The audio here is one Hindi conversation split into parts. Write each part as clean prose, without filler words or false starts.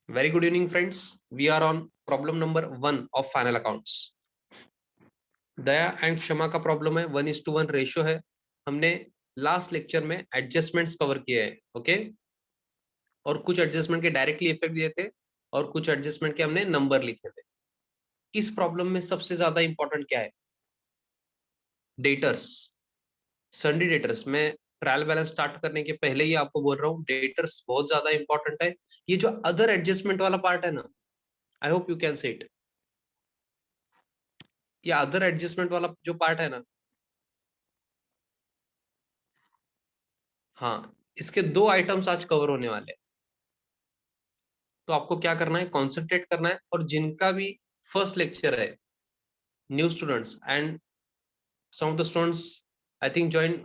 Very good evening, friends. We are on problem number 1 of final accounts. Daya and क्षमा का प्रॉब्लम है, 1:1 रेशियो है. हमने लास्ट लेक्चर में एडजस्टमेंट्स कवर किए हैं, ओके. और कुछ एडजस्टमेंट के डायरेक्टली इफेक्ट दिए थे और कुछ एडजस्टमेंट के हमने नंबर लिखे थे. इस प्रॉब्लम में सबसे ज्यादा इंपॉर्टेंट क्या है? Debtors, सन्डी debtors. मैं ट्रायल बैलेंस स्टार्ट करने के पहले ही आपको बोल रहा हूँ, डेटर्स बहुत ज्यादा इंपॉर्टेंट है. ये जो अदर एडजस्टमेंट वाला पार्ट है ना, आई hope you can say it. ये अदर एडजस्टमेंट वाला जो पार्ट है ना, हाँ, इसके 2 आइटम्स आज कवर होने वाले हैं. तो आपको क्या करना है, कॉन्सेंट्रेट करना है. और जिनका भी फर्स्ट लेक्चर है, new students and some of the students I think join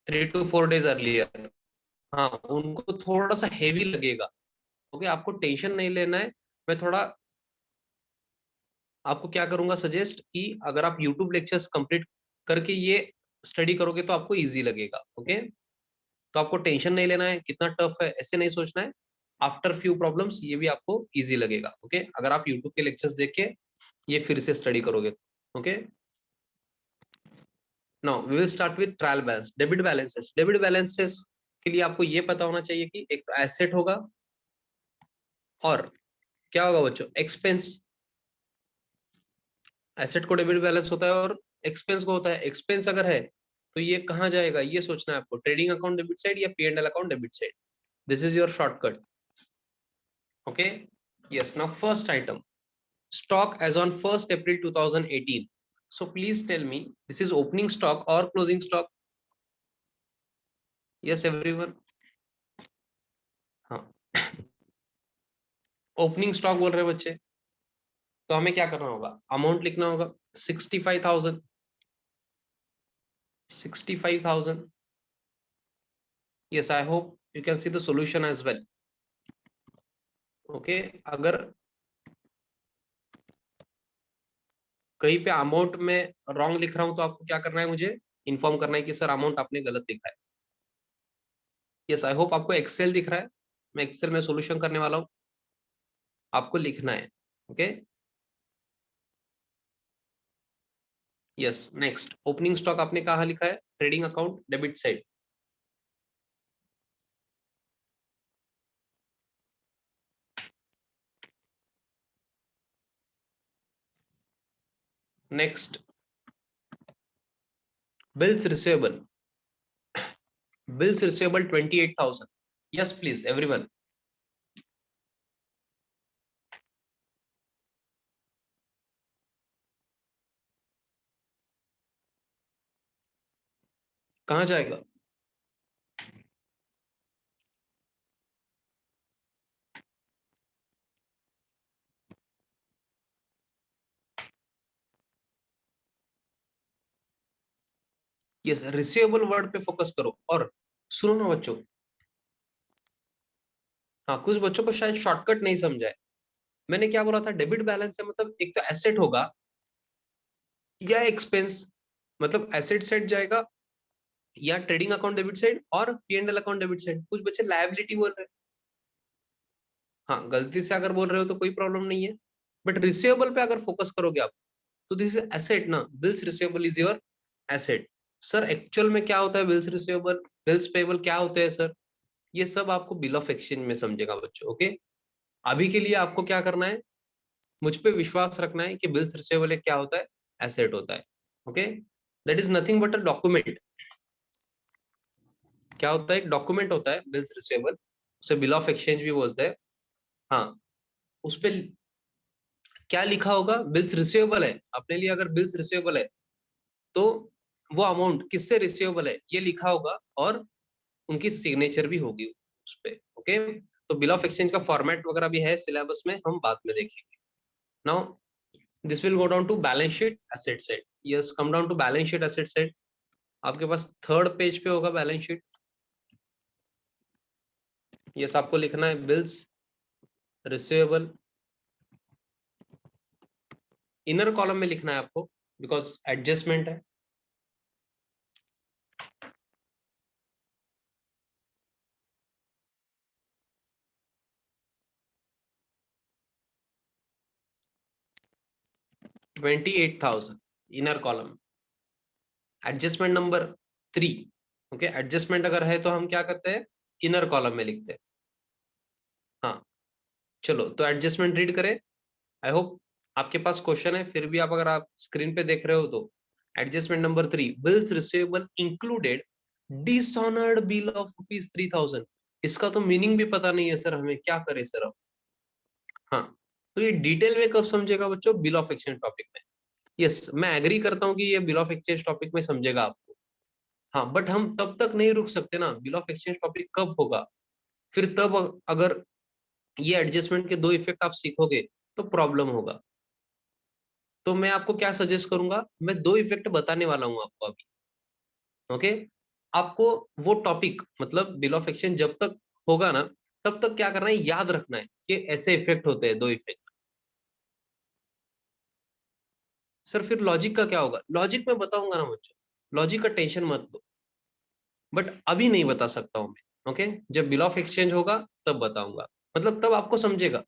3 to 4 days earlier, हाँ, उनको थोड़ा सा हेवी लगेगा. ओके, आपको टेंशन नहीं लेना है. मैं थोड़ा आपको क्या करूंगा सजेस्ट कि अगर आप यूट्यूब लेक्चर्स कंप्लीट करके ये स्टडी करोगे तो आपको इजी लगेगा. ओके, तो आपको टेंशन नहीं लेना है कितना टफ है, ऐसे नहीं सोचना है. आफ्टर फ्यू प्रॉब्लम्स ये भी आपको इजी लगेगा. ओके, अगर आप यूट्यूब के लेक्चर्स देख के ये फिर से स्टडी करोगे. Okay, now we will start with trial balance. Debit balances. Debit balances के लिए आपको ये पता होना चाहिए कि एक तो एसेट होगा और क्या होगा बच्चों, एक्सपेंस. एसेट को डेबिट बैलेंस होता है और एक्सपेंस को होता है. एक्सपेंस अगर है तो ये कहाँ जाएगा, ये सोचना है आपको. ट्रेडिंग अकाउंट डेबिट साइड या P&L account debit side. This is your shortcut. Okay, yes. Now first item, stock as on 1st April 2018. So please tell me, this is opening stock or closing stock? Yes, everyone. हाँ, ओपनिंग स्टॉक बोल रहे हैं बच्चे. तो हमें क्या करना होगा, अमाउंट लिखना होगा 65,000. 65,000. Yes, I hope you can see the solution as well. Okay, अगर कहीं पे अमाउंट में रॉन्ग लिख रहा हूं तो आपको क्या करना है, मुझे इन्फॉर्म करना है कि सर अमाउंट आपने गलत लिखा है. यस, आई होप आपको एक्सेल दिख रहा है. मैं एक्सेल में सोल्यूशन करने वाला हूं, आपको लिखना है. Okay, yes. Next, opening stock आपने कहाँ लिखा है, trading account debit side. Next, bills receivable. Bills receivable 28,000. Yes please everyone. कहाँ जाएगा, यस, रिसीवेबल वर्ड पे फोकस करो. और सुनो ना बच्चों, हाँ, कुछ बच्चों को शायद शॉर्टकट नहीं समझा है. मैंने क्या बोला था, डेबिट बैलेंस है मतलब एक तो एसेट होगा या एक्सपेंस, मतलब एसेट साइड जाएगा या ट्रेडिंग अकाउंट डेबिट साइड और P&L अकाउंट डेबिट साइड. कुछ बच्चे लायबिलिटी बोल रहे हैं. हाँ, गलती से अगर बोल रहे हो तो कोई प्रॉब्लम नहीं है, बट रिसीवेबल पे अगर फोकस करोगे आप तो दिस इज एसेट ना. Bills receivable is your asset. Sir actual में क्या होता है बिल्स रिसीवेबल, बिल्स पेबल क्या होते हैं सर, ये सब आपको बिल ऑफ एक्सचेंज में समझेगा बच्चों. ओके, अभी के लिए आपको क्या करना है, मुझ पे विश्वास रखना है कि बिल्स रिसीवेबल क्या होता है, एसेट होता है. Okay, that is nothing but a document. क्या होता है, एक डॉक्यूमेंट होता है बिल्स रिसीवेबल, उसे बिल ऑफ एक्सचेंज भी बोलते हैं. हाँ, उस पे क्या लिखा होगा, बिल्स रिसीवेबल है अपने लिए. अगर बिल्स रिसीवेबल है तो वो अमाउंट किससे रिसीवेबल है ये लिखा होगा और उनकी सिग्नेचर भी होगी उस पे. ओके, तो बिल ऑफ एक्सचेंज का फॉर्मेट वगैरह भी है सिलेबस में, हम बाद में देखेंगे. Now this will go down to balance sheet asset side. Yes, come down to balance sheet asset side. आपके पास थर्ड पेज पे होगा बैलेंस शीट. यस, आपको लिखना है बिल्स रिसीवेबल. इनर कॉलम में लिखना है आपको बिकॉज एडजस्टमेंट है. 28,000 inner column. Adjustment number 3, okay, adjustment अगर है तो हम क्या करते हैं, इनर कॉलम में लिखते हैं। हाँ चलो, तो एडजस्टमेंट रीड करें। आई होप आपके पास क्वेश्चन है, फिर भी आप अगर आप स्क्रीन पे देख रहे हो तो adjustment number 3, bills receivable included dishonoured bill of ₹3,000। इसका तो मीनिंग भी पता नहीं है सर, हमें क्या करें सर अब। हाँ, तो ये डिटेल में कब समझेगा बच्चों, बिल ऑफ एक्सचेंज टॉपिक में। यस, मैं एग्री करता हूँ कि ये बिल ऑफ एक्सचेंज टॉपिक में समझेगा आपको। हाँ, बट हम तब तक नहीं रुक सकते ना, बिल ऑफ एक्सचेंज टॉपिक कब होगा, फिर तब अगर ये एडजस्टमेंट के 2 इफेक्ट आप सीखोगे तो प्रॉब्लम होगा। तो मैं आपको क्या सजेस्ट करूंगा, मैं 2 इफेक्ट बताने वाला हूं आपको अभी, ओके। आपको वो टॉपिक मतलब बिल ऑफ एक्सचेंज जब तक होगा ना, तब तक क्या करना है, याद रखना है कि ऐसे इफेक्ट होते हैं, 2 इफेक्ट। सर फिर लॉजिक का क्या होगा, लॉजिक में बताऊंगा ना बच्चों, लॉजिक का टेंशन मत लो, बट अभी नहीं बता सकता हूं मैं, ओके। जब बिल ऑफ एक्सचेंज होगा तब बताऊंगा, मतलब तब आपको समझेगा,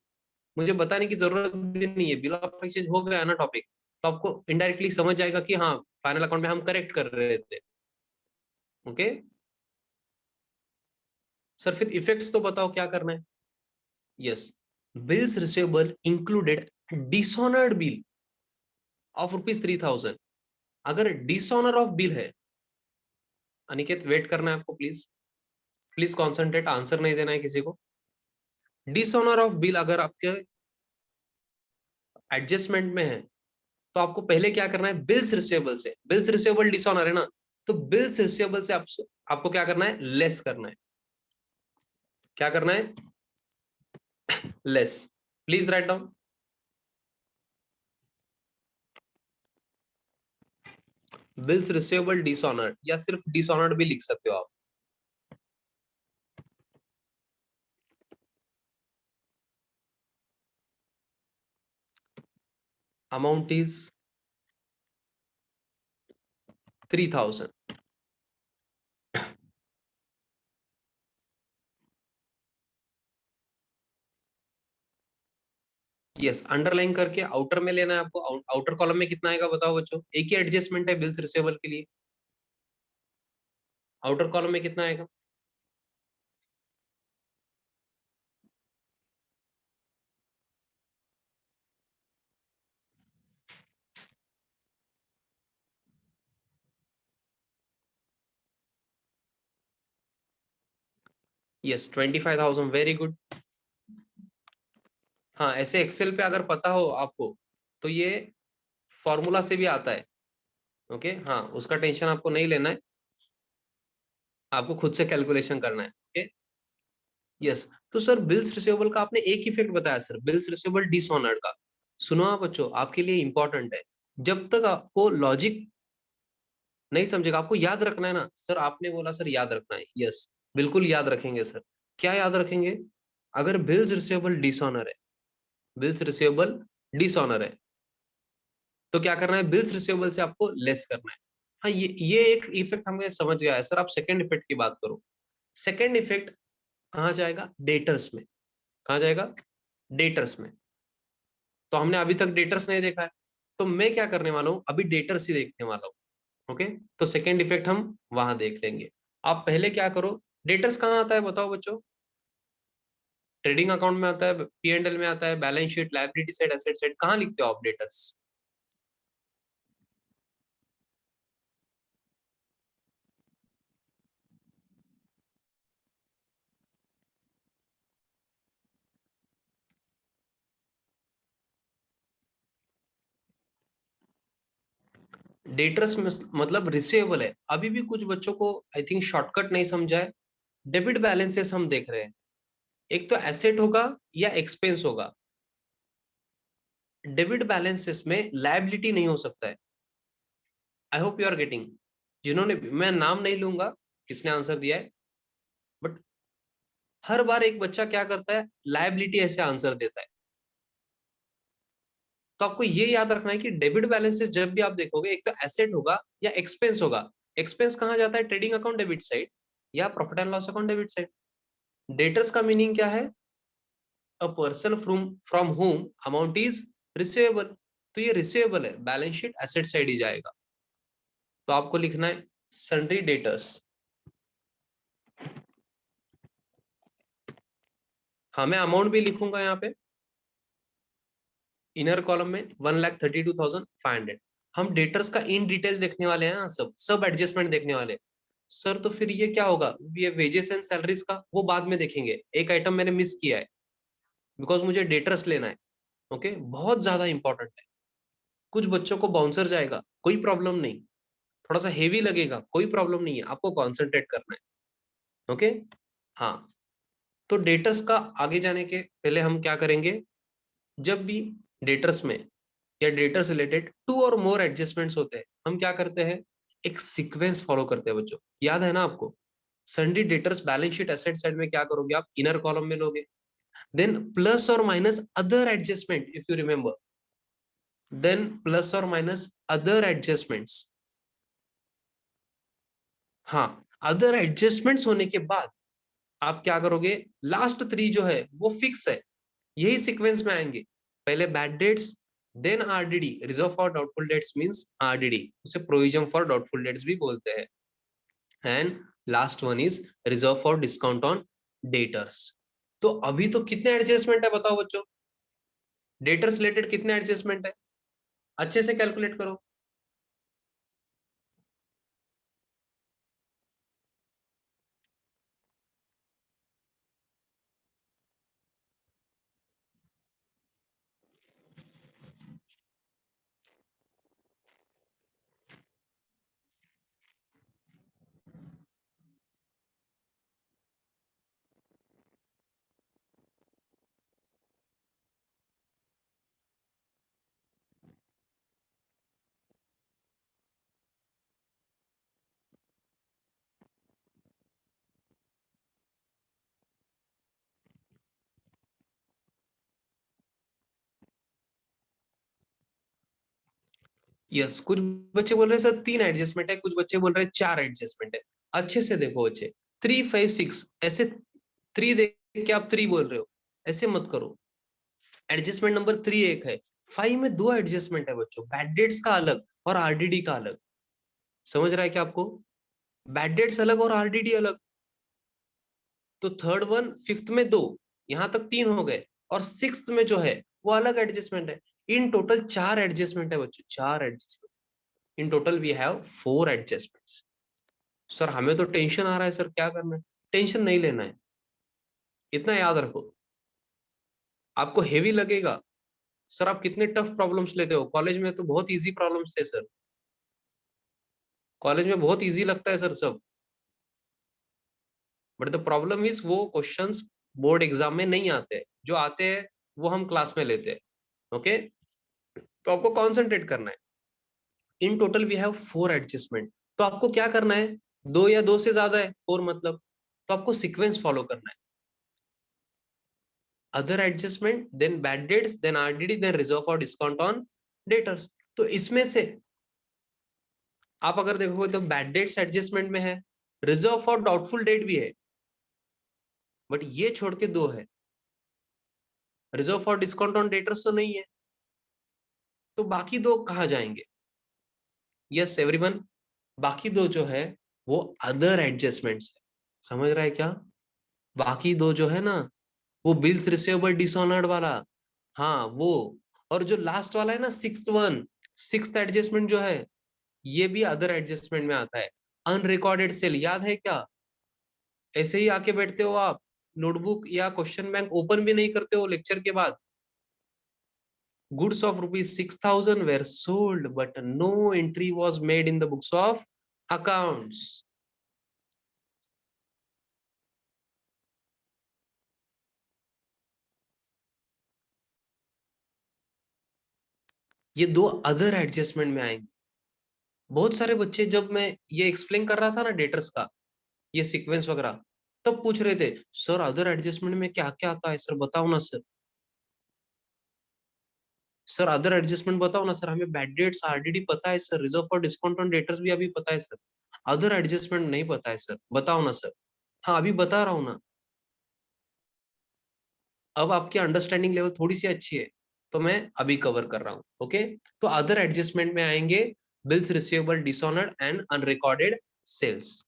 मुझे बताने की जरूरत भी नहीं है। बिल ऑफ एक्सचेंज हो गया ना टॉपिक, तो आपको इनडायरेक्टली समझ जाएगा कि हाँ, फाइनल अकाउंट में हम करेक्ट कर रहे थे, ओके। सर फिर इफेक्ट्स तो बताओ क्या करना है। Yes, bills receivable included dishonoured bill of ₹3,000। अगर डिसऑनर ऑफ बिल है, अनिकेत वेट करना है आपको, प्लीज प्लीज कॉन्सेंट्रेट, आंसर नहीं देना है किसी को। डिसऑनर ऑफ बिल अगर आपके एडजस्टमेंट में है, तो आपको पहले क्या करना है, बिल्स रिसीवेबल से, बिल्स रिसीवेबल डिसऑनर है ना, तो बिल्स रिसीवेबल से आपको क्या करना है, लेस करना है। क्या करना है, less. Please write down, bills receivable dishonoured, या सिर्फ डिसऑनर्ड भी लिख सकते हो आप। Amount is 3,000। यस, अंडरलाइन करके आउटर में लेना है आपको। आउटर कॉलम में कितना आएगा बताओ बच्चों, एक ही एडजस्टमेंट है बिल्स रिसीवेबल के लिए, आउटर कॉलम में कितना आएगा। Yes, 25,000, very good. हाँ, ऐसे एक्सेल पे अगर पता हो आपको, तो ये फॉर्मूला से भी आता है, ओके। हाँ, उसका टेंशन आपको नहीं लेना है, आपको खुद से कैलकुलेशन करना है, ओके। यस, तो सर बिल्स रिसीवेबल का आपने एक इफेक्ट बताया सर, बिल्स रिसीवेबल डिसऑनर्ड का। सुनो आप बच्चों, आपके लिए इंपॉर्टेंट है, जब तक आपको लॉजिक नहीं समझेगा, आपको याद रखना है ना सर, आपने बोला सर याद रखना है, यस बिल्कुल याद रखेंगे सर। क्या याद रखेंगे, अगर बिल्स रिसीवेबल डिसऑनर है, बिल्स रिसीवेबल डिसऑनर है, तो क्या करना है, बिल्स रिसीवेबल से आपको लेस करना है। हाँ, ये एक इफेक्ट हमें समझ गया है सर। आप सेकंड इफेक्ट की बात करो, सेकंड इफेक्ट कहाँ जाएगा, डेटर्स में। कहाँ जाएगा, डेटर्स में। तो हमने अभी तक डेटर्स नहीं देखा है, तो मैं क्या करने वाला हूँ, अभी डेटर्स ही देखने वाला हूँ, ओके। तो सेकंड इफेक्ट हम वहां देख लेंगे। आप पहले क्या करो, डेटर्स कहाँ आता है बताओ बच्चों, ट्रेडिंग अकाउंट में आता है, P&L में आता है, balance sheet, liability side, asset side, कहाँ लिखते हो आप डेटर्स। डेटर्स में मतलब रिसीवेबल है, अभी भी कुछ बच्चों को आई थिंक शॉर्टकट नहीं समझा है। डेबिट बैलेंसेस हम देख रहे हैं, एक तो एसेट होगा या एक्सपेंस होगा। डेबिट बैलेंसेस में लायबिलिटी नहीं हो सकता है। I hope you are getting, जिन्होंने भी, मैं नाम नहीं लूंगा किसने आंसर दिया है, बट हर बार एक बच्चा क्या करता है, लायबिलिटी ऐसे आंसर देता है। तो आपको ये याद रखना है कि डेबिट बैलेंसेस जब भी आप देखोगे, एक तो एसेट होगा या एक्सपेंस होगा। एक्सपेंस कहाँ जाता है, ट्रेडिंग अकाउंट डेबिट साइड या profit and loss account debit side. Debtors का मीनिंग क्या है, a person from from home amount is receivable. तो ये रिसीवेबल है, बैलेंस शीट एसेट साइड ही जाएगा। तो आपको लिखना है सन्ड्री डेटर्स। हाँ, मैं अमाउंट भी लिखूंगा यहाँ पे इनर कॉलम में 1,32,500। हम डेटर्स का इन डिटेल देखने वाले हैं ना, सब सब एडजस्टमेंट देखने वाले हैं। सर तो फिर ये क्या होगा, ये वेजेस एंड सैलरीज का वो बाद में देखेंगे, एक आइटम मैंने मिस किया है बिकॉज मुझे डेटर्स लेना है। ओके, बहुत ज्यादा इंपॉर्टेंट है। कुछ बच्चों को बाउंसर जाएगा, कोई प्रॉब्लम नहीं, थोड़ा सा हेवी लगेगा, कोई प्रॉब्लम नहीं है, आपको कॉन्सेंट्रेट करना है। ओके, हाँ। तो डेटर्स का आगे जाने के पहले हम क्या करेंगे, जब भी डेटर्स में या डेटर्स रिलेटेड टू और मोर एडजस्टमेंट्स होते हैं, हम क्या करते हैं, एक सीक्वेंस फॉलो करते हैं बच्चों, याद है ना आपको। Sundry debtors balance sheet asset side में क्या करोगे आप, इनर कॉलम में लोगे, देन प्लस और minus other adjustment if you remember, then plus और माइनस अदर एडजस्टमेंट्स। हाँ, अदर एडजस्टमेंट्स होने के बाद आप क्या करोगे, लास्ट थ्री जो है वो फिक्स है, यही सीक्वेंस में आएंगे। पहले bad debts, then RDD, reserve for doubtful debts means RDD, उसे प्रोविजन फॉर डाउटफुल डेट्स भी बोलते हैं, and last one is reserve for discount on debtors. तो अभी तो कितने एडजस्टमेंट है बताओ बच्चों, डेटर्स रिलेटेड कितने एडजस्टमेंट है, अच्छे से कैलकुलेट करो। यस, कुछ बच्चे बोल रहे हैं सर 3 एडजस्टमेंट है, कुछ बच्चे बोल रहे हैं 4 एडजस्टमेंट है। अच्छे से देखो बच्चे, 3, 5, 6 ऐसे, 3 देख के आप 3 बोल रहे हो, ऐसे मत करो। एडजस्टमेंट नंबर 3 एक है, 5 में 2 एडजस्टमेंट है बच्चों, बैड डेट्स का अलग और आरडीडी का अलग। समझ रहा है क्या आपको, बैड डेट्स अलग और आरडीडी अलग। तो थर्ड वन, फिफ्थ में 2, यहां तक 3 हो गए, और सिक्स्थ में जो है वो अलग एडजस्टमेंट है। इन टोटल 4 एडजस्टमेंट है बच्चों, 4 adjustment. In total we have 4 adjustments. Sir हमें तो टेंशन आ रहा है, सर क्या करना है, टेंशन नहीं लेना है, इतना याद रखो। आपको हेवी लगेगा, सर आप कितने टफ प्रॉब्लम्स लेते हो, कॉलेज में तो बहुत इजी प्रॉब्लम्स थे सर, कॉलेज में बहुत इजी लगता है सर सब, बट द प्रॉब्लम इज वो क्वेश्चंस बोर्ड एग्जाम में नहीं आते, जो आते हैं वो हम क्लास में लेते हैं। ओके, तो आपको कॉन्सेंट्रेट करना है। In total we have 4 adjustment. तो आपको क्या करना है, 2 या 2 से ज्यादा है 4 मतलब, तो आपको सीक्वेंस फॉलो करना है, other adjustment, then bad debts, then RDD, then reserve for discount on debtors. तो इसमें से आप अगर देखोगे तो बैड डेट्स एडजस्टमेंट में है, रिजर्व फॉर डाउटफुल डेट भी है, बट ये छोड़ के 2 है, reserve for discount on debtors तो नहीं है, तो बाकी 2 कहाँ जाएंगे। यस एवरीवन, बाकी 2 जो है वो अदर एडजस्टमेंट्स है। समझ रहा है क्या, बाकी 2 जो है ना, वो बिल्स रिसीवेबल डिसऑनर्ड वाला, हाँ वो, और जो लास्ट वाला है ना, सिक्स्थ वन, सिक्स्थ एडजस्टमेंट जो है, ये भी अदर एडजस्टमेंट में आता है। अनरिकॉर्डेड सेल याद है क्या, ऐसे ही आके बैठते हो आप, नोटबुक या क्वेश्चन बैंक ओपन भी नहीं करते हो लेक्चर के बाद। Goods of ₹6,000 were sold but no entry was made in the books of accounts। ये 2 अदर एडजस्टमेंट में आएंगे। बहुत सारे बच्चे, जब मैं ये एक्सप्लेन कर रहा था ना डेटर्स का, ये सीक्वेंस वगैरह, तब पूछ रहे थे सर अदर एडजस्टमेंट में क्या क्या आता है, सर बताओ ना सर, सर अदर एडजस्टमेंट बताओ ना सर, हमें बैड डेट्स आरडीडी पता है sir, reserve for discount on debtors भी अभी पता है सर, अदर एडजस्टमेंट नहीं पता है सर, बताओ ना सर। हाँ अभी बता रहा हूँ ना, अब आपकी अंडरस्टैंडिंग लेवल थोड़ी सी अच्छी है। तो मैं अभी कवर कर रहा हूँ। ओके, तो अदर एडजस्टमेंट में आएंगे bills receivable dishonoured and unrecorded sales.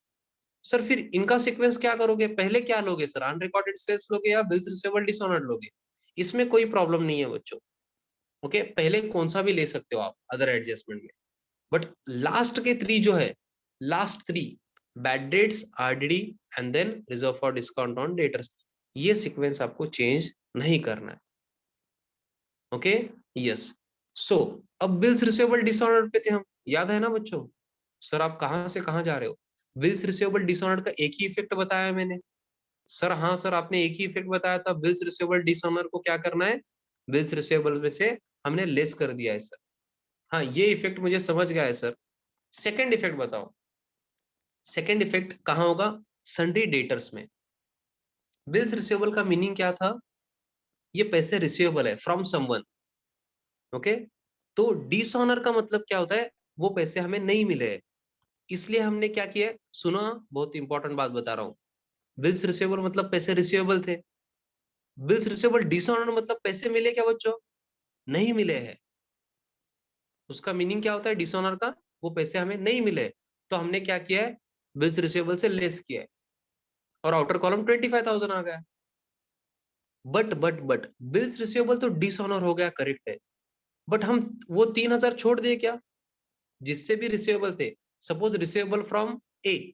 Sir फिर इनका सीक्वेंस क्या करोगे, पहले क्या लोगे सर, अनरिकॉर्डेड सेल्स लोगे या बिल्स रिसीवेबल डिसऑनर्ड लोगे? इसमें कोई प्रॉब्लम नहीं है बच्चों। ओके, पहले कौन सा भी ले सकते हो आप अदर एडजस्टमेंट में, बट लास्ट के 3 जो है, last 3 bad debts, RDD and then reserve for discount on debtors, ये सीक्वेंस आपको चेंज नहीं करना है। Okay, yes. सो अब बिल्स रिसीवेबल डिसऑर्डर पे थे हम, याद है ना बच्चों? सर आप कहां से कहां जा रहे हो? बिल्स रिसीवेबल डिसऑर्डर का एक ही इफेक्ट बताया मैंने। सर हाँ सर, आपने एक ही इफेक्ट बताया था, बिल्स रिसीवेबल डिसऑर्डर को क्या करना है, बिल्स रिसीवेबल में से हमने लेस कर दिया है सर। हाँ, ये इफेक्ट मुझे समझ गया है सर। सेकंड इफेक्ट बताओ, सेकंड इफेक्ट कहाँ होगा? सन्ड्री डेटर्स में। बिल्स रिसीवेबल का मीनिंग क्या था? ये पैसे रिसीवेबल है फ्रॉम समवन। ओके, तो डिसऑनर का मतलब क्या होता है? वो पैसे हमें नहीं मिले हैं, इसलिए हमने क्या किया है? सुना, बहुत इंपॉर्टेंट बात बता रहा हूँ। बिल्स रिसीवेबल मतलब पैसे रिसीवेबल थे, बिल्स रिसीवेबल डिसऑनर मतलब पैसे मिले क्या बच्चों? नहीं मिले हैं। उसका मीनिंग क्या होता है डिसऑनर का? वो पैसे हमें नहीं मिले, तो हमने क्या किया है? बिल्स रिसीवेबल से लेस किया है, और आउटर कॉलम 25,000 आ गया। बट बिल्स रिसीवेबल तो डिसऑनर हो गया, करेक्ट है, बट हम वो 3,000 छोड़ दिए क्या, जिससे भी रिसीवेबल थे? सपोज रिसीवेबल फ्रॉम ए,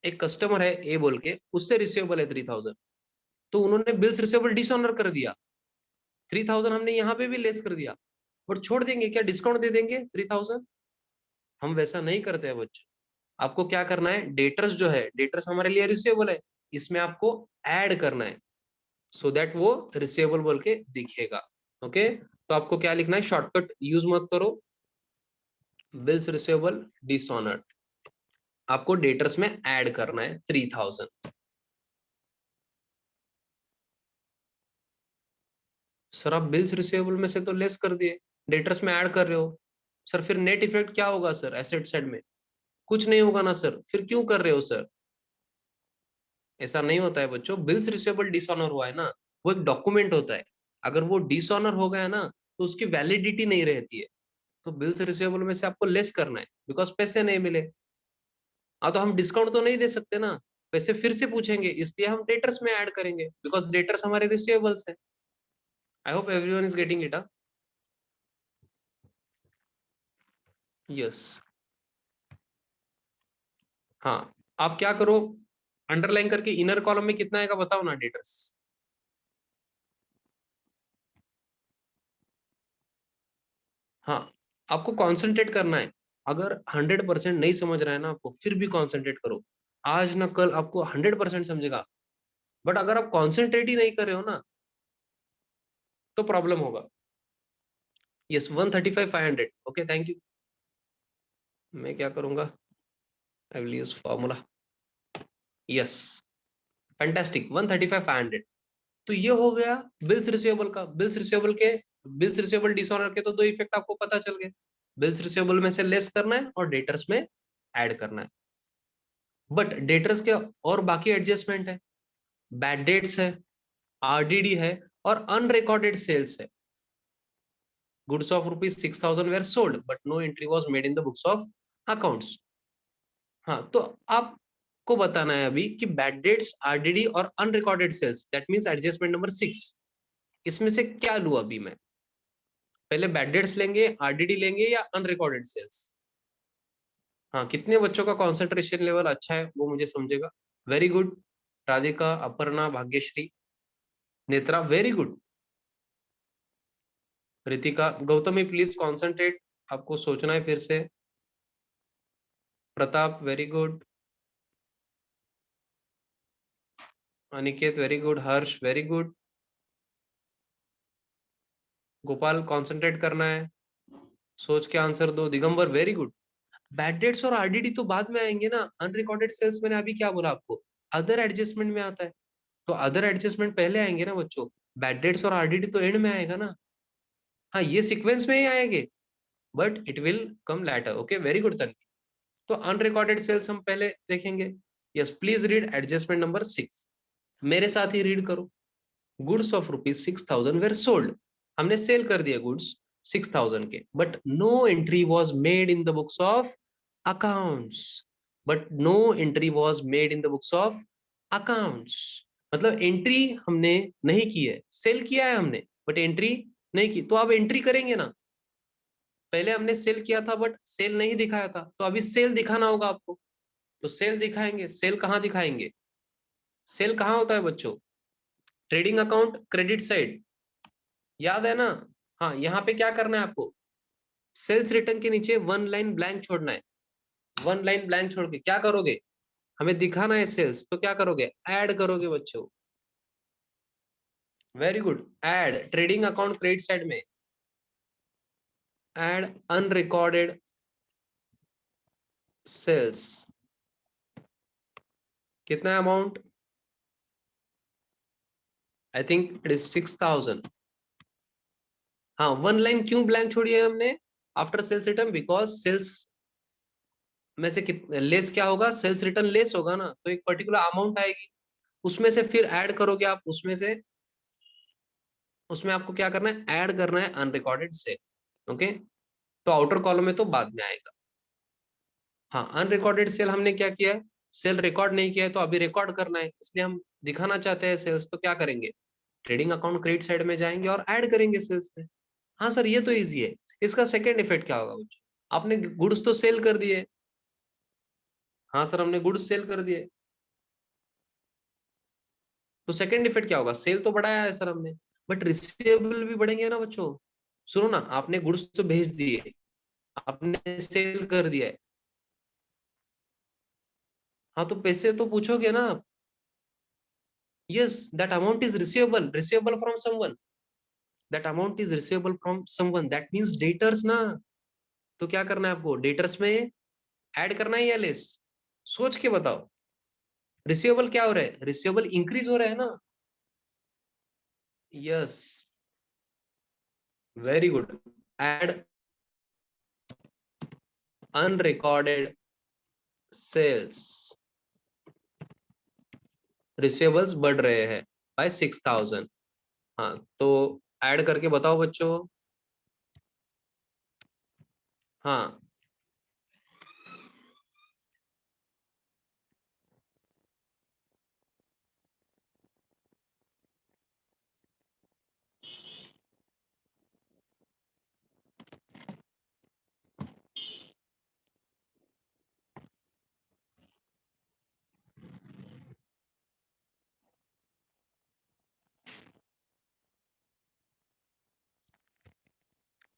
एक कस्टमर है ए बोल के, उससे रिसीवेबल है 3,000, तो उन्होंने बिल्स रिसीवेबल डिसऑनर कर दिया, 3,000 हमने यहाँ पे भी लेस कर दिया, और छोड़ देंगे क्या, डिस्काउंट दे देंगे 3,000? हम वैसा नहीं करते हैं बच्चों। आपको क्या करना है, डेटर्स जो है, डेटर्स हमारे लिए रिसीवेबल है, इसमें आपको ऐड करना है, सो दैट वो रिसीवेबल बोल के दिखेगा। ओके, तो आपको क्या लिखना है, शॉर्टकट यूज मत करो, बिल्स रिसीवेबल डिसऑनर्ड, आपको डेटर्स में ऐड करना है 3,000। सर आप बिल्स रिसीवेबल में से तो लेस कर दिए, डेटर्स में ऐड कर रहे हो, सर फिर नेट इफेक्ट क्या होगा सर एसेट साइड में? कुछ नहीं होगा ना सर, फिर क्यों कर रहे हो सर? ऐसा नहीं होता है बच्चों, बिल्स रिसीवेबल डिसऑनर हुआ है ना, वो एक डॉक्यूमेंट होता है, अगर वो डिसऑनर हो गया ना, तो उसकी वैलिडिटी नहीं रहती है, तो बिल्स रिसीवेबल में से आपको लेस करना है, बिकॉज पैसे नहीं मिले। हाँ, तो हम डिस्काउंट तो नहीं दे सकते ना, पैसे फिर से पूछेंगे, इसलिए हम डेटर्स में ऐड करेंगे, बिकॉज डेटर्स हमारे रिसीवेबल्स है। I hope everyone is getting it. Yes, हाँ, आप क्या करो, अंडरलाइन करके इनर कॉलम में कितना आएगा बताओ ना डेटर्स। हाँ, आपको कंसंट्रेट करना है, अगर 100% नहीं समझ रहा है ना आपको, फिर भी कंसंट्रेट करो, आज ना कल आपको 100% समझेगा, बट अगर आप कंसंट्रेट ही नहीं कर रहे हो ना, तो प्रॉब्लम होगा। यस, 135 500। Okay, thank you. मैं क्या करूंगा, I will use formula. Yes, fantastic, 135 500। तो ये हो गया बिल्स रिसीवेबल का। बिल्स रिसीवेबल डिसऑनर के तो दो इफेक्ट आपको पता चल गए, बिल्स रिसीवेबल में से लेस करना है और डेटर्स में ऐड करना है। बट डेटर्स के और बाकी एडजस्टमेंट है, बैड डेट्स है, आरडीडी है, और अनरिकॉर्डेड सेल्स है। Goods of ₹6,000 were sold but no entry was made in the books of accounts. हाँ, तो आपको बताना है अभी कि बैड डेट्स, आरडीडी और unrecorded sales, that means adjustment number 6, इसमें से क्या लूं अभी मैं? पहले बैड डेट्स लेंगे, आरडीडी लेंगे, या अनरिकॉर्डेड सेल्स? हाँ, कितने बच्चों का कॉन्सेंट्रेशन लेवल अच्छा है वो मुझे समझेगा। Very good, Radhika, Aparna, Bhagyashree, Netra, very good, Ritika, Gautami please concentrate, आपको सोचना है फिर से। Pratap, very good, Aniket, very good, Harsh, very good, Gopal, concentrate करना है, सोच के आंसर दो, Digambar, very good. Bad debts और आरडीडी तो बाद में आएंगे ना, अनरिकॉर्डेड सेल्स मैंने अभी क्या बोला आपको, अदर एडजस्टमेंट में आता है, तो अदर एडजस्टमेंट पहले आएंगे ना बच्चों, बैड डेट्स और आरडीडी तो एंड में आएगा ना। हाँ, ये सीक्वेंस में ही आएंगे, but it will come later. Okay, very good Tanvi. तो अनरिकॉर्डेड सेल्स हम पहले देखेंगे। Yes, please read adjustment number 6, मेरे साथ ही रीड करो। गुड्स ऑफ ₹6,000 वेर सोल्ड, हमने सेल कर दिया गुड्स 6,000 के, but no entry was made in the books of accounts, but no entry was made in the books of accounts. मतलब एंट्री हमने नहीं की है, सेल किया है हमने बट एंट्री नहीं की, तो अब एंट्री करेंगे ना। पहले हमने सेल किया था बट सेल नहीं दिखाया था, तो अभी सेल दिखाना होगा आपको, तो सेल दिखाएंगे। सेल कहाँ दिखाएंगे? सेल कहाँ होता है बच्चों? ट्रेडिंग अकाउंट क्रेडिट साइड, याद है ना? हाँ, यहाँ पे क्या करना है आपको? सेल्स रिटर्न के नीचे वन लाइन ब्लैंक छोड़ना है। वन लाइन ब्लैंक छोड़ के क्या करोगे? हमें दिखाना है सेल्स, तो क्या करोगे? ऐड करोगे बच्चों। Very good, add trading account credit side में ऐड अनरिकॉर्डेड सेल्स। कितना है amount? I think it is 6,000। हाँ, वन लाइन क्यों ब्लैंक छोड़ी है हमने after sales return? Because sales में से लेस क्या होगा? सेल्स रिटर्न लेस होगा ना, तो एक पर्टिकुलर अमाउंट आएगी, उसमें से फिर ऐड करोगे आप, उसमें से, उसमें आपको क्या करना है? ऐड करना है अनरिकॉर्डेड सेल। ओके, तो आउटर कॉलम में तो बाद में आएगा। हाँ, अनरिकॉर्डेड सेल हमने क्या किया है? सेल रिकॉर्ड नहीं किया है, तो अभी रिकॉर्ड करना है, इसलिए हम दिखाना चाहते हैं सेल्स, तो क्या करेंगे? ट्रेडिंग अकाउंट क्रेडिट साइड में जाएंगे और ऐड करेंगे सेल्स में। हाँ सर, ये तो इजी है। इसका सेकेंड इफेक्ट क्या होगा बच्चों? आपने गुड्स तो सेल कर दिए। हाँ सर, हमने गुड्स सेल कर दिए, तो सेकेंड इफेक्ट क्या होगा? सेल तो बढ़ाया है सर हमने, बट रिसीवेबल भी बढ़ेंगे ना बच्चों। सुनो ना, आपने गुड्स तो भेज दिए, आपने सेल कर दिया है, हाँ तो पैसे तो पूछोगे ना आप। Yes, that amount is receivable, receivable from someone, that amount is receivable from someone, that means debtors ना। तो क्या करना है आपको? डेटर्स में ऐड करना है या लेस? सोच के बताओ। रिसीवेबल क्या हो रहा है? रिसीवेबल इंक्रीज हो रहा है ना। Yes, very good, add unrecorded sales, receivables बढ़ रहे हैं बाय 6,000। हाँ, तो ऐड करके बताओ बच्चों। हाँ,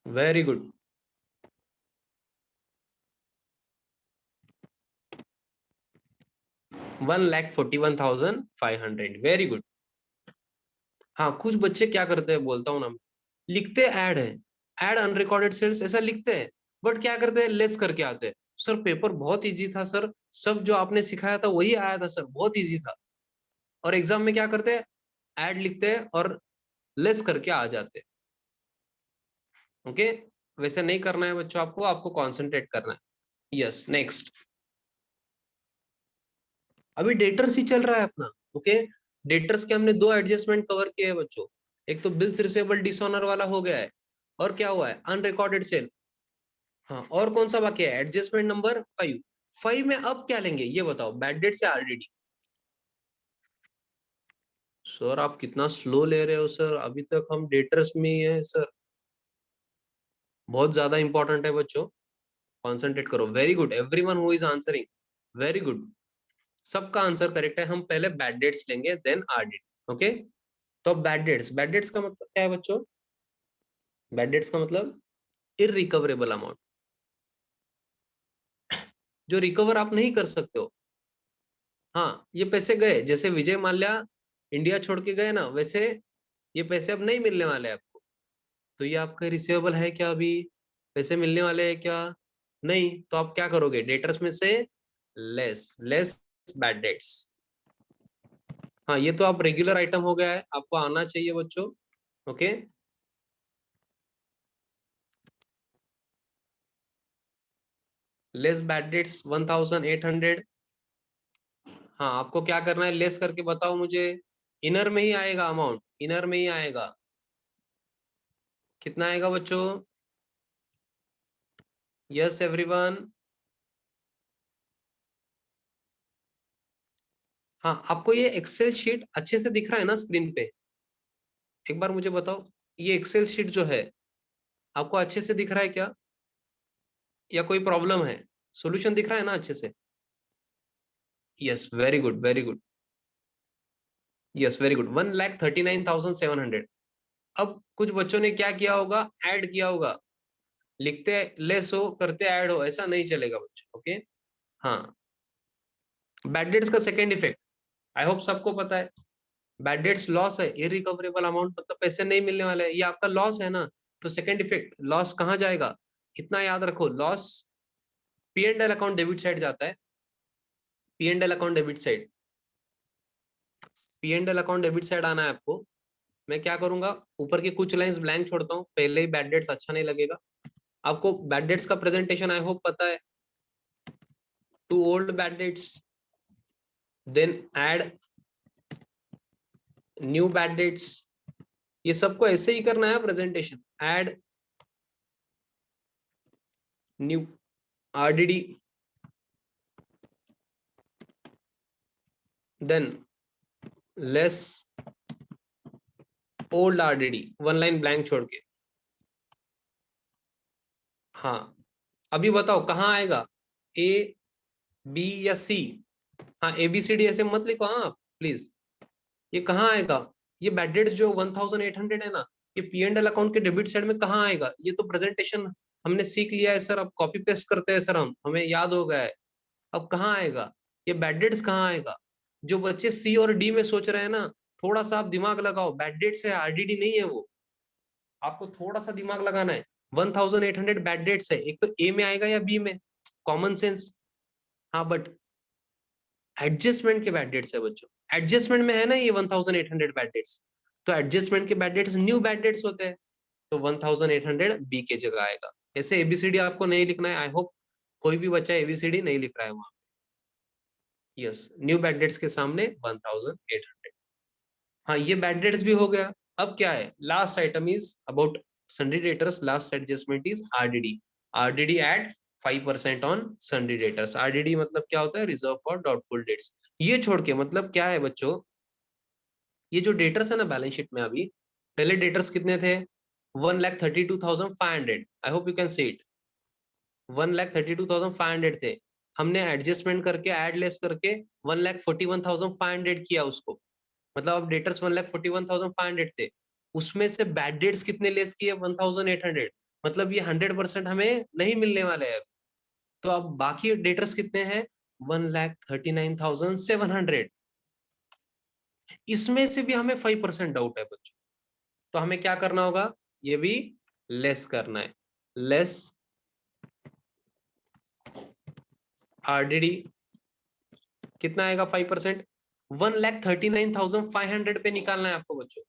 वेरी गुड, 1,41,500, वेरी गुड। हाँ, कुछ बच्चे क्या करते हैं बोलता हूँ ना, लिखते ऐड है, ऐड अनरिकॉर्डेड सेल्स ऐसा लिखते हैं, बट क्या करते हैं? लेस करके आते हैं। सर पेपर बहुत इजी था सर, सब जो आपने सिखाया था वही आया था सर, बहुत इजी था। और एग्जाम में क्या करते हैं? ऐड लिखते हैं और लेस करके आ जाते हैं। ओके, वैसे नहीं करना है बच्चों, आपको आपको कॉन्सेंट्रेट करना है। Yes, next. अभी डेटर्स ही चल रहा है अपना। ओके, डेटर्स के हमने दो एडजस्टमेंट कवर किए हैं बच्चों। एक तो बिल्स रिसेबल डिसऑनर वाला हो गया है, और क्या हुआ है? Unrecorded sale. हाँ, और कौन सा बाकी है? Adjustment number 5। 5 में अब क्या लेंगे ये बताओ? बैड डेट से आरडीडी। सर आप कितना स्लो ले रहे हो सर, अभी तक हम डेटर्स में ही है सर। बहुत ज्यादा इंपॉर्टेंट है बच्चों, कॉन्सेंट्रेट करो। Very good, everyone who is answering, very good. सबका आंसर करेक्ट है। हम पहले बैड डेट्स लेंगे देन आरडीडी। ओके, तो बैड डेट्स, बैड डेट्स का मतलब क्या है बच्चों? बैड डेट्स का मतलब इररिकवरेबल अमाउंट, जो रिकवर आप नहीं कर सकते हो। हाँ, ये पैसे गए, जैसे विजय माल्या इंडिया छोड़ के गए ना, वैसे ये पैसे अब नहीं मिलने वाले आपको। तो ये आपका रिसीवेबल है क्या? अभी पैसे मिलने वाले हैं क्या? नहीं, तो आप क्या करोगे? डेटर्स में से लेस, लेस बैड डेट्स। हाँ, ये तो आप रेगुलर आइटम हो गया है, आपको आना चाहिए बच्चों। Okay, less bad debts 1,800। हाँ, आपको क्या करना है? लेस करके बताओ मुझे। इनर में ही आएगा अमाउंट, इनर में ही आएगा। कितना आएगा बच्चों? Yes everyone. हाँ, आपको ये एक्सेल शीट अच्छे से दिख रहा है ना स्क्रीन पे? एक बार मुझे बताओ, ये एक्सेल शीट जो है आपको अच्छे से दिख रहा है क्या, या कोई प्रॉब्लम है? सॉल्यूशन दिख रहा है ना अच्छे से? Yes, very good, very good. Yes, very good. 1,39,700। अब कुछ बच्चों ने क्या किया होगा, ऐड किया होगा। लिखते लेस हो, करते ऐड हो, ऐसा नहीं चलेगा बच्चों, ओके? हाँ, बैड डेट्स का सेकेंड इफेक्ट आई होप सबको पता है। बैड डेट्स लॉस है, इरिकवरेबल अमाउंट, मतलब पैसे नहीं मिलने वाले हैं, ये आपका लॉस है ना। तो सेकेंड इफेक्ट, लॉस कहाँ जाएगा? इतना याद रखो, loss P and L account debit side जाता है। P and L account debit side, P and L account debit side आना है आपको। मैं क्या करूंगा, ऊपर की कुछ लाइंस ब्लैंक छोड़ता हूँ, पहले ही बैड डेट्स अच्छा नहीं लगेगा आपको। बैड डेट्स का प्रेजेंटेशन आई होप पता है। To old bad debts, then add new bad debts. ये सबको ऐसे ही करना है presentation. Add new RDD, then less old RDD, one line blank छोड़ के। हाँ, अभी बताओ कहाँ आएगा, ए बी या सी? हाँ, ए बी सी डी ऐसे मत लिखो हाँ प्लीज। ये कहाँ आएगा? ये बैड डेट्स जो 1,800 है ना, ये पी एंड एल अकाउंट के डेबिट साइड में कहाँ आएगा? ये तो प्रेजेंटेशन हमने सीख लिया है सर, अब कॉपी पेस्ट करते हैं सर, हम हमें याद हो गया है। अब कहाँ आएगा ये बैड डेट्स, कहाँ आएगा? जो बच्चे सी और डी में सोच रहे हैं ना, थोड़ा सा आप दिमाग लगाओ, बैड डेट्स है, आरडीडी नहीं है वो। आपको थोड़ा सा दिमाग लगाना है। 1,800 बैड डेट्स है, एक तो ए में आएगा या बी में, कॉमन सेंस। हाँ, बट एडजस्टमेंट के बैड डेट्स है बच्चों, एडजस्टमेंट में है ना ये 1,800 बैड डेट्स। तो एडजस्टमेंट के bad debts new bad dates होते हैं। तो 1,800 बी के जगह आएगा। ऐसे एबीसीडी आपको नहीं लिखना है, आई होप कोई भी बच्चा एबीसीडी नहीं लिख रहा है वहां। यस, न्यू बैड डेट्स के सामने 1,800। हाँ, ये बैड डेट्स भी हो गया। अब क्या है, last item is about sundry debtors, last adjustment is RDD. RDD at 5% on sundry debtors. RDD मतलब क्या होता है, रिजर्व फॉर डाउटफुल डेट्स। ये छोड़ के मतलब क्या है बच्चों, ये जो डेटर्स है ना बैलेंस शीट में, अभी पहले डेटर्स कितने थे? 1,32,500। आई hope you can see it. 1,32,500 थे। हमने एडजस्टमेंट करके एड लेस करके 1,41,500 किया उसको। मतलब अब डेटर्स 1,41,500 थे, उसमें से बैड डेट्स कितने लेस किए? 1,800। मतलब ये 100% हमें नहीं मिलने वाले हैं। तो अब बाकी डेटर्स कितने हैं? 1,39,700। इसमें से भी हमें 5% डाउट है बच्चों। तो हमें क्या करना होगा, ये भी लेस करना है। लेस आरडीडी कितना आएगा? 5%। 1,39,500 पे निकालना है आपको बच्चों।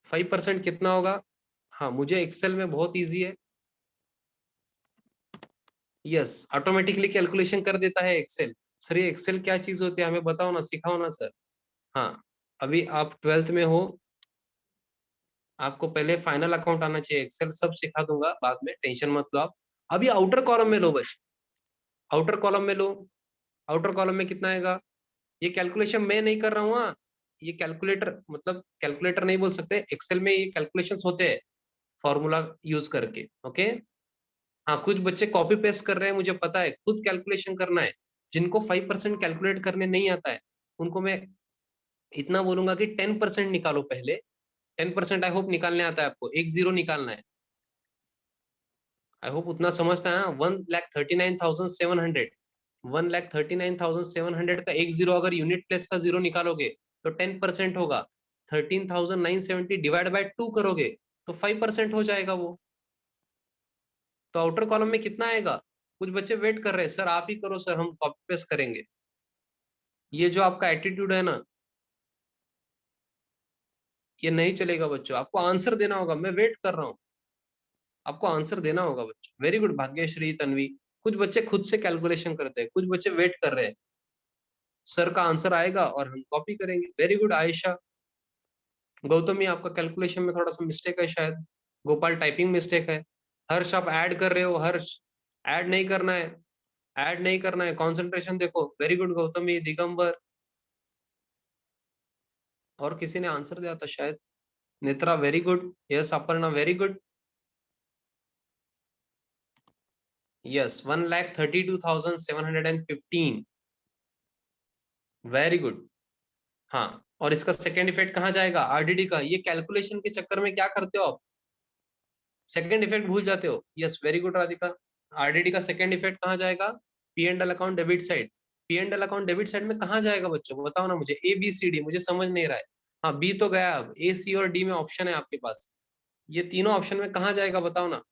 5% कितना होगा? हाँ, मुझे एक्सेल में बहुत इजी है। यस, ऑटोमेटिकली कैलकुलेशन कर देता है एक्सेल। सर ये एक्सेल क्या चीज होती है, हमें बताओ ना, सिखाओ ना सर। हाँ, अभी आप 12th में हो, आपको पहले फाइनल अकाउंट आना चाहिए। एक्सेल सब सिखा दूंगा बाद में, टेंशन मत लो आप। अभी आउटर कॉलम में लो बस, आउटर कॉलम में लो। आउटर कॉलम में कितना आएगा? ये कैलकुलेशन मैं नहीं कर रहा हूँ हाँ, ये कैलकुलेटर, मतलब कैलकुलेटर नहीं बोल सकते, एक्सेल में ये कैलकुलेशंस होते हैं फॉर्मूला यूज करके, ओके? हाँ, कुछ बच्चे कॉपी पेस्ट कर रहे हैं, मुझे पता है, खुद कैलकुलेशन करना है। जिनको 5% कैलकुलेट करने नहीं आता है, उनको मैं इतना बोलूंगा कि 10% निकालो पहले। 10% आई होप निकालने आता है आपको, एक जीरो निकालना है। आई होप उतना समझता है। 1,39,700, 1,39,700 का एक जीरो, अगर यूनिट प्लेस का जीरो निकालोगे तो 10% होगा। 13,970 डिवाइड बाय 2 करोगे तो 5% हो जाएगा वो। तो आउटर कॉलम में कितना आएगा? कुछ बच्चे वेट कर रहे हैं, सर आप ही करो सर, हम कॉपी पेस्ट करेंगे। ये जो आपका एटीट्यूड है ना, ये नहीं चलेगा बच्चों, आपको आंसर देना होगा, मैं वेट कर रहा हूँ, आपको आंसर देना होगा बच्चों। Very good Bhagyashree, Tanvi. कुछ बच्चे खुद से कैलकुलेशन करते हैं, कुछ बच्चे वेट कर रहे हैं, सर का आंसर आएगा और हम कॉपी करेंगे। Very good Ayesha. गौतमी, आपका कैलकुलेशन में थोड़ा सा मिस्टेक है शायद। गोपाल, टाइपिंग मिस्टेक है। हर्ष, आप ऐड कर रहे हो, हर्ष ऐड नहीं करना है, ऐड नहीं करना है, कंसंट्रेशन देखो। Very good Gautami, Digambar. और किसी ने आंसर दिया था शायद, Netra, very good. Yes Aparna, very good. Yes 1,32,715। Very good. हाँ, और इसका सेकेंड इफेक्ट कहाँ जाएगा? आरडीडी का। ये कैलकुलेशन के चक्कर में क्या करते हो आप, सेकेंड इफेक्ट भूल जाते हो। Yes very good Radhika. RDD का सेकेंड इफेक्ट कहाँ जाएगा? P and L account debit side. P and L account debit side में कहाँ जाएगा बच्चों, बताओ ना मुझे। ए बी सी डी मुझे समझ नहीं रहा है। हाँ, बी तो गया, अब ए सी और डी में ऑप्शन है आपके पास, ये तीनों ऑप्शन में कहाँ जाएगा बताओ ना।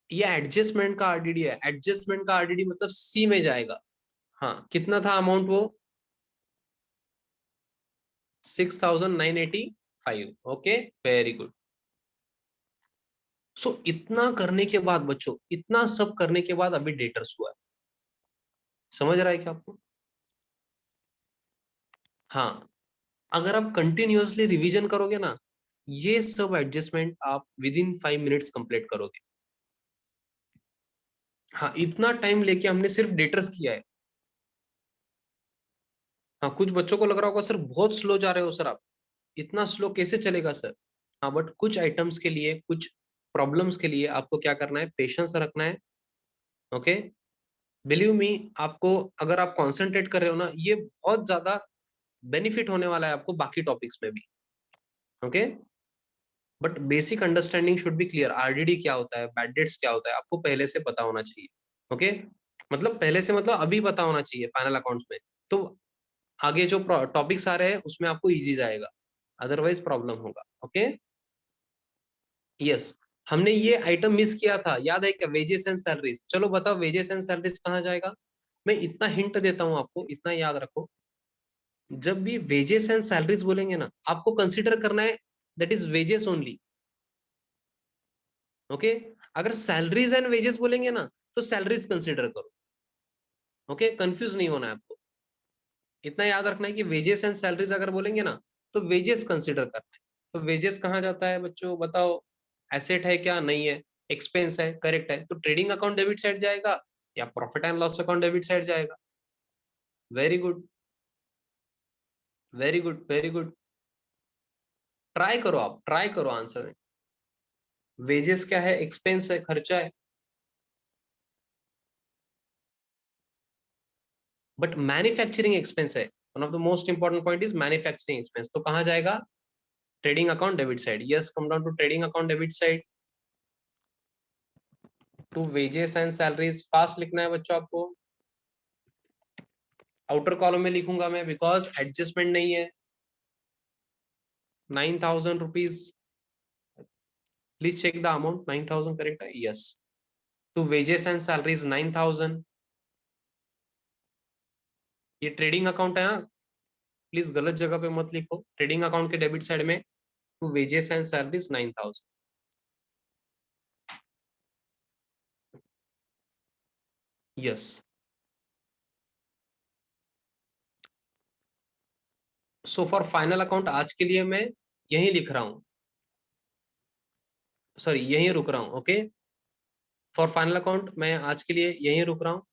ये एडजस्टमेंट का आरडीडी है, एडजस्टमेंट का आरडीडी मतलब सी में जाएगा। हाँ, कितना था अमाउंट वो? 6,985। Okay, very good. सो इतना करने के बाद बच्चों, इतना सब करने के बाद अभी डेटर्स हुआ है, समझ रहा है क्या आपको? हाँ, अगर आप कंटिन्यूअसली रिवीजन करोगे ना, ये सब एडजस्टमेंट आप विद इन 5 मिनट्स कंप्लीट करोगे। हाँ, इतना टाइम लेके हमने सिर्फ डेटर्स किया है। हाँ, कुछ बच्चों को लग रहा होगा सर बहुत स्लो जा रहे हो सर आप, इतना स्लो कैसे चलेगा सर? हाँ, बट कुछ आइटम्स के लिए, कुछ प्रॉब्लम्स के लिए आपको क्या करना है, पेशेंस रखना है। ओके, बिलीव मी, आपको अगर आप कॉन्सेंट्रेट कर रहे हो ना, ये बहुत ज्यादा बेनिफिट होने वाला है आपको बाकी टॉपिक्स में भी। Okay, but basic understanding should be clear. RDD क्या होता है, बैड डेट्स क्या होता है, आपको पहले से पता होना चाहिए। ओके, मतलब पहले से मतलब अभी पता होना चाहिए फाइनल अकाउंट्स में, तो आगे जो टॉपिक्स आ रहे हैं उसमें आपको इजी जाएगा, अदरवाइज प्रॉब्लम होगा। Okay, yes. हमने ये आइटम मिस किया था, याद है क्या? Wages and salaries. चलो बताओ वेजेस एंड सैलरीज कहाँ जाएगा? मैं इतना हिंट देता हूँ आपको, इतना याद रखो, जब भी वेजेस एंड सैलरीज बोलेंगे ना, आपको कंसिडर करना है that is wages only. Okay, अगर सैलरीज एंड वेजेस बोलेंगे ना, तो सैलरीज कंसिडर करो। ओके, कंफ्यूज नहीं होना है आपको, इतना याद रखना है कि वेजेस एंड सैलरीज अगर बोलेंगे ना, तो वेजेस कंसिडर करना है। तो वेजेस कहाँ जाता है बच्चों, बताओ? एसेट है क्या? नहीं है। एक्सपेंस है, करेक्ट है, तो ट्रेडिंग अकाउंट डेबिट साइड जाएगा या profit and loss account debit side जाएगा? Very good, very good, very good. Try करो, आप ट्राई करो आंसर में। वेजेस क्या है? एक्सपेंस है, खर्चा है। बट मैन्युफैक्चरिंग एक्सपेंस है, one of the most important point is manufacturing expense, तो कहाँ जाएगा? Trading account debit side. Yes, come down to trading account debit side, to wages and salaries. Fast लिखना है बच्चों आपको, आउटर कॉलम में लिखूंगा मैं बिकॉज एडजस्टमेंट नहीं है। 9,000 rupees, please check the amount. 9,000 correct है? Yes, to wages and salaries 9,000। ये ट्रेडिंग अकाउंट है, प्लीज गलत जगह पे मत लिखो। ट्रेडिंग अकाउंट के डेबिट साइड में to wages and salaries 9,000। Yes, so for final account आज के लिए मैं यही लिख रहा हूँ, सॉरी यहीं रुक रहा हूँ। ओके, फॉर फाइनल अकाउंट मैं आज के लिए यहीं रुक रहा हूँ।